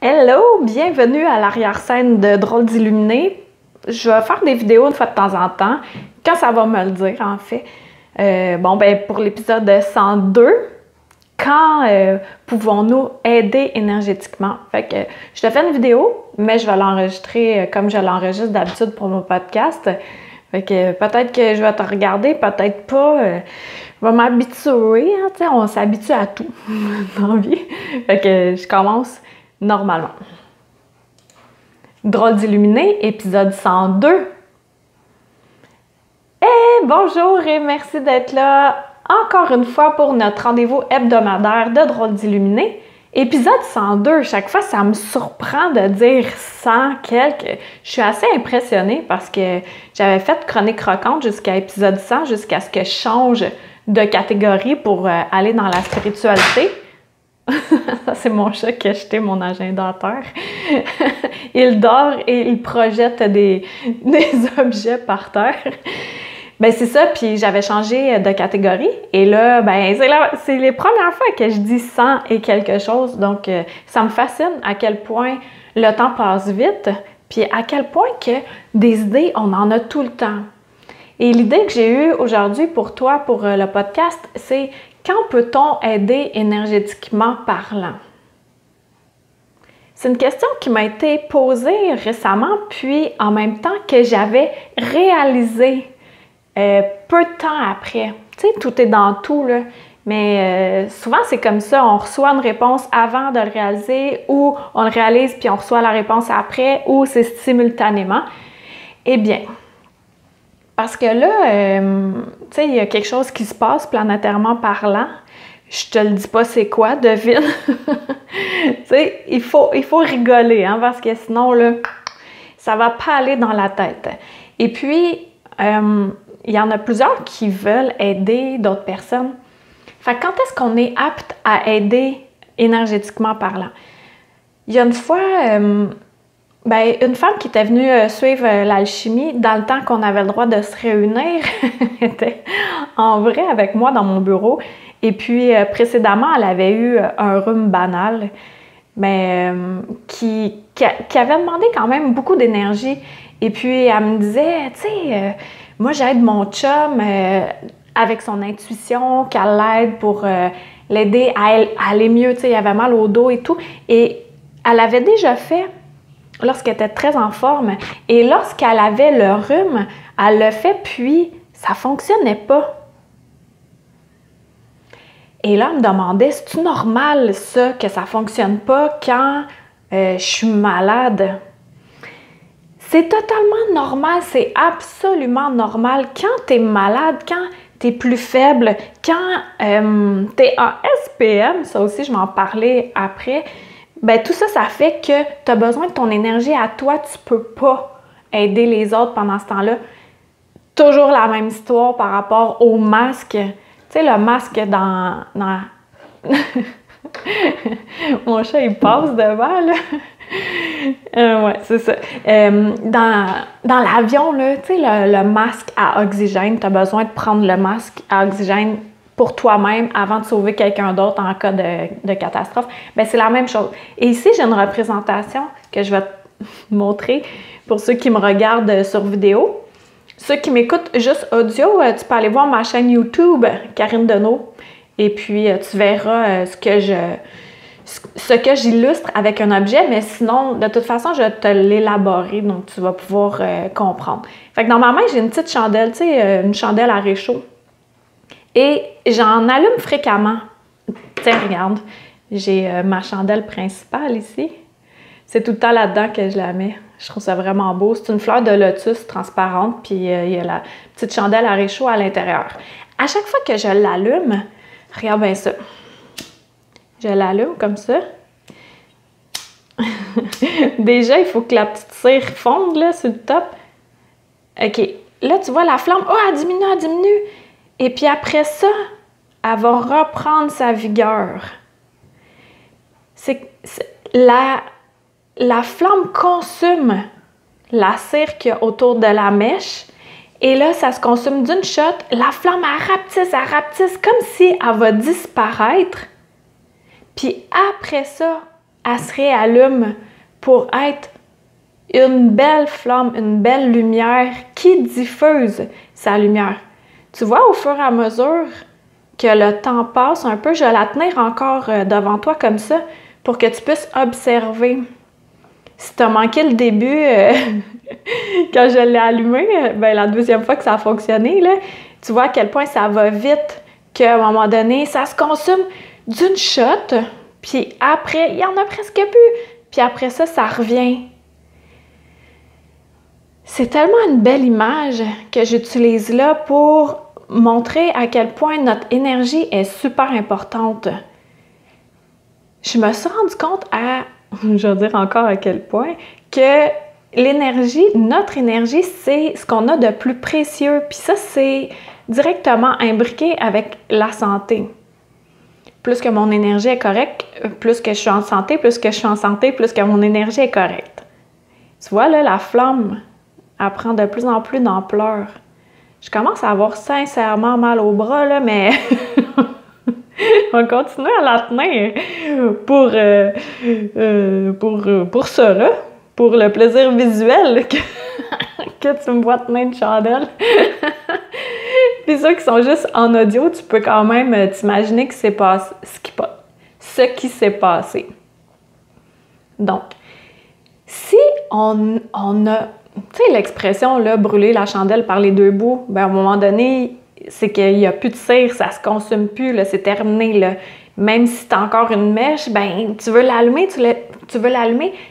Hello! Bienvenue à l'arrière-scène de Drôles d'Illuminés. Je vais faire des vidéos une fois de temps en temps, quand ça va me le dire en fait. Pour l'épisode 102, quand pouvons-nous aider énergétiquement? Fait que je te fais une vidéo, mais je vais l'enregistrer comme je l'enregistre d'habitude pour mon podcast. Fait que peut-être que je vais te regarder, peut-être pas. Je vais m'habituer, hein, on s'habitue à tout dans la vie. Fait que je commence normalement. Drôles d'Illuminés, épisode 102. Bonjour et merci d'être là encore une fois pour notre rendez-vous hebdomadaire de Drôles d'Illuminés. Épisode 102, chaque fois ça me surprend de dire 100 quelques. Je suis assez impressionnée parce que j'avais fait Chronique croquante jusqu'à épisode 100, jusqu'à ce que je change de catégorie pour aller dans la spiritualité. Ça, c'est mon chat qui a jeté mon agenda à terre. Il dort et il projette des objets par terre. Ben c'est ça, puis j'avais changé de catégorie. Et là, c'est les premières fois que je dis 100 et quelque chose. Donc, ça me fascine à quel point le temps passe vite, puis à quel point que des idées, on en a tout le temps. Et l'idée que j'ai eue aujourd'hui pour toi, pour le podcast, c'est quand peut-on aider énergétiquement parlant? C'est une question qui m'a été posée récemment, puis en même temps que j'avais réalisé peu de temps après. Tu sais, tout est dans tout, là. Mais souvent, c'est comme ça. On reçoit une réponse avant de le réaliser, ou on le réalise puis on reçoit la réponse après, ou c'est simultanément. Eh bien, parce que là, tu sais, il y a quelque chose qui se passe planétairement parlant. Je te le dis pas c'est quoi, devine. Tu sais, il faut rigoler, hein, parce que sinon, là, ça va pas aller dans la tête. Et puis, il y en a plusieurs qui veulent aider d'autres personnes. Fait que quand est-ce qu'on est apte à aider énergétiquement parlant? Il y a une fois, une femme qui était venue suivre l'alchimie dans le temps qu'on avait le droit de se réunir était en vrai avec moi dans mon bureau. Et puis, précédemment, elle avait eu un rhume banal, mais qui avait demandé quand même beaucoup d'énergie. Et puis, elle me disait, tu sais, moi, j'aide mon chum avec son intuition, qu'elle l'aide pour l'aider à aller mieux. Tu sais, il avait mal au dos et tout. Et elle avait déjà fait lorsqu'elle était très en forme. Et lorsqu'elle avait le rhume, elle le fait, puis ça fonctionnait pas. Et là, elle me demandait, c'est-tu normal, ça, que ça fonctionne pas quand je suis malade? C'est totalement normal, c'est absolument normal. Quand tu es malade, quand tu es plus faible, quand tu es en SPM, ça aussi, je vais en parler après, ben tout ça, ça fait que tu as besoin de ton énergie à toi, tu peux pas aider les autres pendant ce temps-là. Toujours la même histoire par rapport au masque. Tu sais, le masque dans... Mon chat, il passe devant, là. Ouais, c'est ça. Dans l'avion, là, tu sais, le masque à oxygène, tu as besoin de prendre le masque à oxygène pour toi-même avant de sauver quelqu'un d'autre en cas de catastrophe. Bien, c'est la même chose. Et ici, j'ai une représentation que je vais te montrer pour ceux qui me regardent sur vidéo. Ceux qui m'écoutent juste audio, tu peux aller voir ma chaîne YouTube, Karine Deneau, et puis tu verras ce que j'illustre avec un objet, mais sinon, de toute façon, je vais te l'élaborer, donc tu vas pouvoir comprendre. Fait que dans ma main, j'ai une petite chandelle, tu sais, une chandelle à réchaud. Et j'en allume fréquemment. Tiens, regarde, j'ai ma chandelle principale ici. C'est tout le temps là-dedans que je la mets. Je trouve ça vraiment beau. C'est une fleur de lotus transparente, puis il y a la petite chandelle à réchaud à l'intérieur. À chaque fois que je l'allume, regarde bien ça. Je l'allume comme ça. Déjà, il faut que la petite cire fonde là, sur le top. OK. Là, tu vois la flamme. Oh, elle diminue. Et puis après ça, elle va reprendre sa vigueur. La flamme consume la cire qu'il y a autour de la mèche. Et là, ça se consume d'une shot. La flamme, elle rapetisse comme si elle va disparaître. Puis après ça, elle se réallume pour être une belle flamme, une belle lumière qui diffuse sa lumière. Tu vois, au fur et à mesure que le temps passe un peu, je vais la tenir encore devant toi comme ça pour que tu puisses observer. Si tu as manqué le début, quand je l'ai allumé, ben, la deuxième fois que ça a fonctionné, là, tu vois à quel point ça va vite, qu'à un moment donné, ça se consomme d'une shot, puis après, il n'y en a presque plus. Puis après ça, ça revient. C'est tellement une belle image que j'utilise là pour montrer à quel point notre énergie est super importante. Je me suis rendu compte je vais dire encore à quel point, que l'énergie, notre énergie, c'est ce qu'on a de plus précieux. Puis ça, c'est directement imbriqué avec la santé. Plus que mon énergie est correcte, plus que je suis en santé, plus que je suis en santé, plus que mon énergie est correcte. Tu vois, là, la flamme, elle prend de plus en plus d'ampleur. Je commence à avoir sincèrement mal au bras, là, mais on continue à la tenir pour ça, là, pour le plaisir visuel que tu me vois tenir une chandelle. Puis ceux qui sont juste en audio, tu peux quand même t'imaginer que c'est passé, ce qui s'est passé. Donc, si on a, tu sais, l'expression, là, brûler la chandelle par les deux bouts, ben à un moment donné, c'est qu'il n'y a plus de cire, ça se consume plus, là, c'est terminé, là. Même si tu as encore une mèche, ben tu veux l'allumer,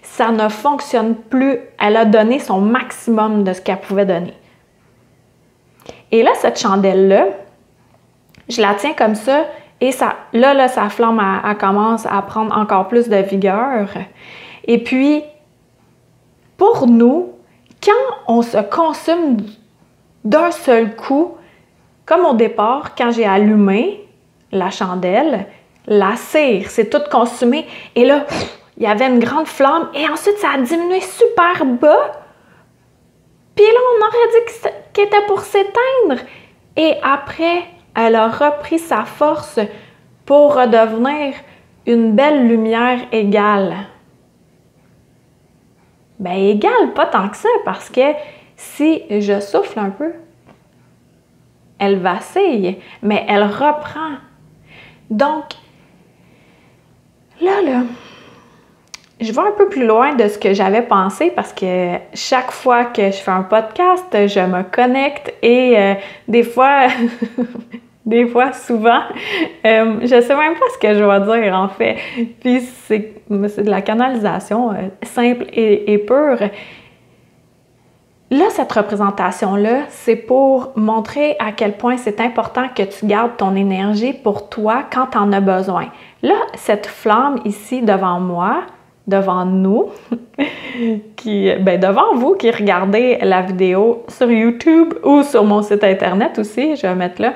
ça ne fonctionne plus. Elle a donné son maximum de ce qu'elle pouvait donner. Et là, cette chandelle-là, je la tiens comme ça, et ça, là, sa flamme, elle commence à prendre encore plus de vigueur. Et puis, pour nous, quand on se consume d'un seul coup, comme au départ, quand j'ai allumé la chandelle, la cire s'est toute consumée, et là, il y avait une grande flamme, et ensuite, ça a diminué super bas. Puis là, on aurait dit qu'elle était pour s'éteindre. Et après, elle a repris sa force pour redevenir une belle lumière égale. Ben égale, pas tant que ça, parce que si je souffle un peu, elle vacille, mais elle reprend. Donc, là, je vais un peu plus loin de ce que j'avais pensé parce que chaque fois que je fais un podcast, je me connecte et des fois, souvent, je sais même pas ce que je vais dire en fait. Puis c'est de la canalisation simple et pure. Là, cette représentation-là, c'est pour montrer à quel point c'est important que tu gardes ton énergie pour toi quand tu en as besoin. Là, cette flamme ici devant moi, devant nous, devant vous qui regardez la vidéo sur YouTube ou sur mon site internet aussi, je vais mettre là.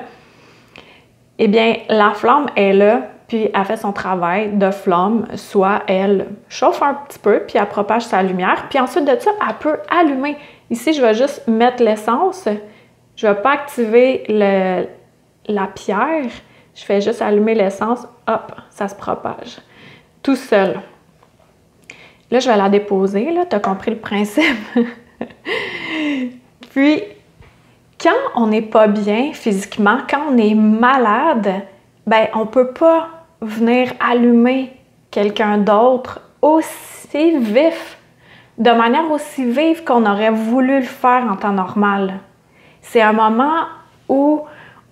Eh bien, la flamme est là, puis elle fait son travail de flamme, soit elle chauffe un petit peu, puis elle propage sa lumière, puis ensuite de ça, elle peut allumer. Ici, je vais juste mettre l'essence, je ne vais pas activer la pierre, je fais juste allumer l'essence, hop, ça se propage, tout seul. Là, je vais la déposer, là, tu as compris le principe. Puis, quand on n'est pas bien physiquement, quand on est malade, ben on ne peut pas venir allumer quelqu'un d'autre aussi vif, de manière aussi vive qu'on aurait voulu le faire en temps normal. C'est un moment où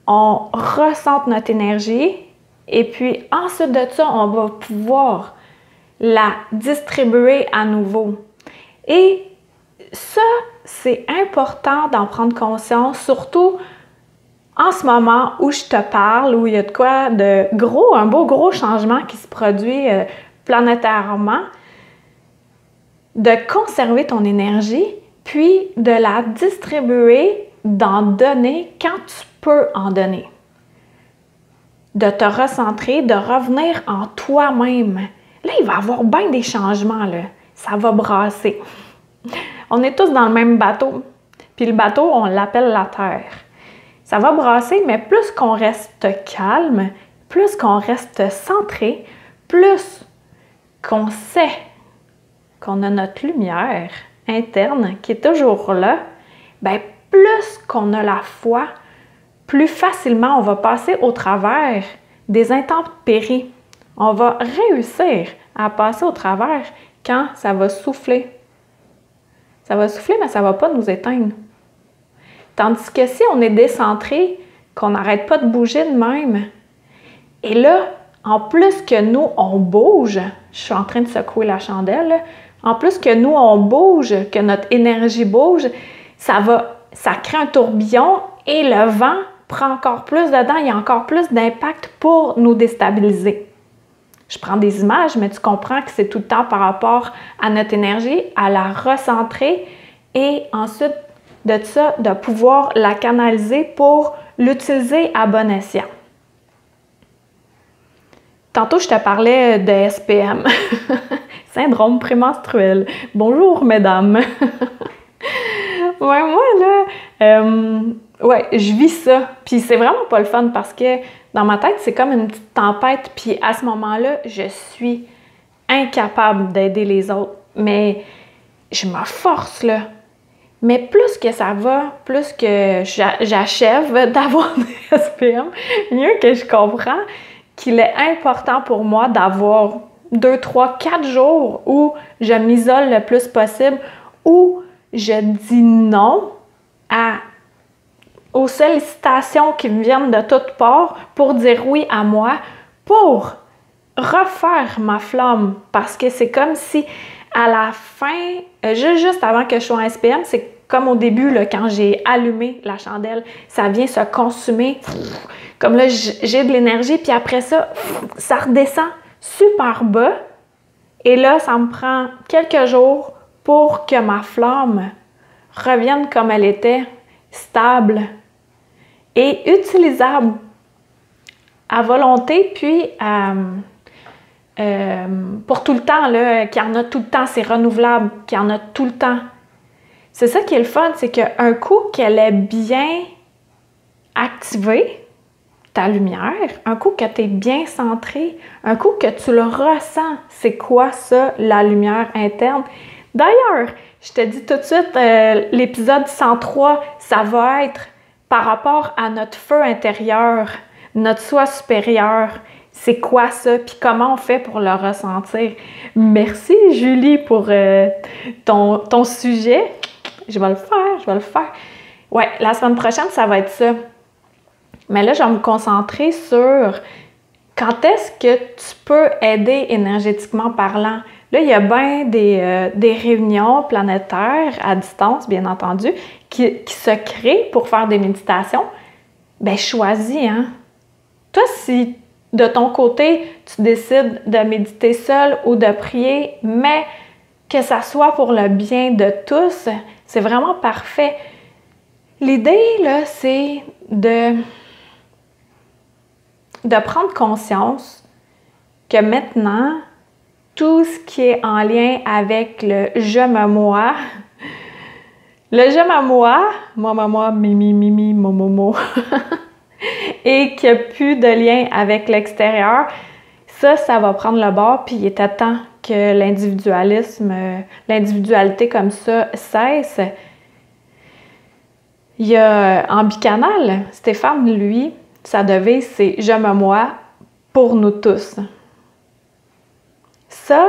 on ressent notre énergie et puis ensuite de ça, on va pouvoir la distribuer à nouveau. Et ça, c'est important d'en prendre conscience, surtout en ce moment où je te parle, où il y a de quoi de gros, un beau gros changement qui se produit planétairement, de conserver ton énergie, puis de la distribuer, d'en donner quand tu peux en donner. De te recentrer, de revenir en toi-même. Là, il va y avoir bien des changements, là. Ça va brasser. On est tous dans le même bateau. Puis le bateau, on l'appelle la Terre. Ça va brasser, mais plus qu'on reste calme, plus qu'on reste centré, plus qu'on sait qu'on a notre lumière interne qui est toujours là, bien, plus qu'on a la foi, plus facilement on va passer au travers des intempéries. On va réussir à passer au travers quand ça va souffler. Ça va souffler, mais ça ne va pas nous éteindre. Tandis que si on est décentré, qu'on n'arrête pas de bouger de même, et là, en plus que nous, on bouge, je suis en train de secouer la chandelle, là, en plus que nous, on bouge, que notre énergie bouge, ça crée un tourbillon et le vent prend encore plus dedans, il y a encore plus d'impact pour nous déstabiliser. Je prends des images, mais tu comprends que c'est tout le temps par rapport à notre énergie, à la recentrer et ensuite de ça, de pouvoir la canaliser pour l'utiliser à bon escient. Tantôt, je te parlais de SPM, syndrome prémenstruel. Bonjour, mesdames! Ouais, moi, là, je vis ça. Puis c'est vraiment pas le fun parce que dans ma tête, c'est comme une petite tempête. Puis à ce moment-là, je suis incapable d'aider les autres. Mais je me force, là. Mais plus que ça va, plus que j'achève d'avoir des SPM, mieux que je comprends qu'il est important pour moi d'avoir 2, 3, 4 jours où je m'isole le plus possible, où je dis non aux sollicitations qui me viennent de toutes parts pour dire oui à moi, pour refaire ma flamme. Parce que c'est comme si à la fin, juste avant que je sois en SPM, c'est comme au début, là, quand j'ai allumé la chandelle, ça vient se consumer. Comme là, j'ai de l'énergie, puis après ça, ça redescend super bas. Et là, ça me prend quelques jours pour que ma flamme revienne comme elle était, stable et utilisable à volonté, puis pour tout le temps, là, qu'il y en a tout le temps, c'est renouvelable, qu'il y en a tout le temps. C'est ça qui est le fun, c'est qu'un coup qu'elle est bien activée, ta lumière, un coup que tu es bien centré, un coup que tu le ressens, c'est quoi ça, la lumière interne? D'ailleurs, je te dis tout de suite, l'épisode 103, ça va être par rapport à notre feu intérieur, notre soi supérieur. C'est quoi ça? Puis comment on fait pour le ressentir? Merci Julie pour ton sujet. Je vais le faire. Ouais, la semaine prochaine, ça va être ça. Mais là, je vais me concentrer sur quand est-ce que tu peux aider énergétiquement parlant. Là, il y a bien des réunions planétaires à distance, bien entendu, qui se créent pour faire des méditations. Bien, choisis, hein? Toi, si de ton côté, tu décides de méditer seul ou de prier, mais que ça soit pour le bien de tous, c'est vraiment parfait. L'idée, là, c'est de prendre conscience que maintenant, tout ce qui est en lien avec le « je me moi », le « je me moi », mi, mo, et qu'il n'y a plus de lien avec l'extérieur, ça va prendre le bord, puis il est à temps que l'individualité comme ça cesse. Il y a en bicanal, Stéphane, lui, sa devise, c'est « je me moi pour nous tous ». Ça,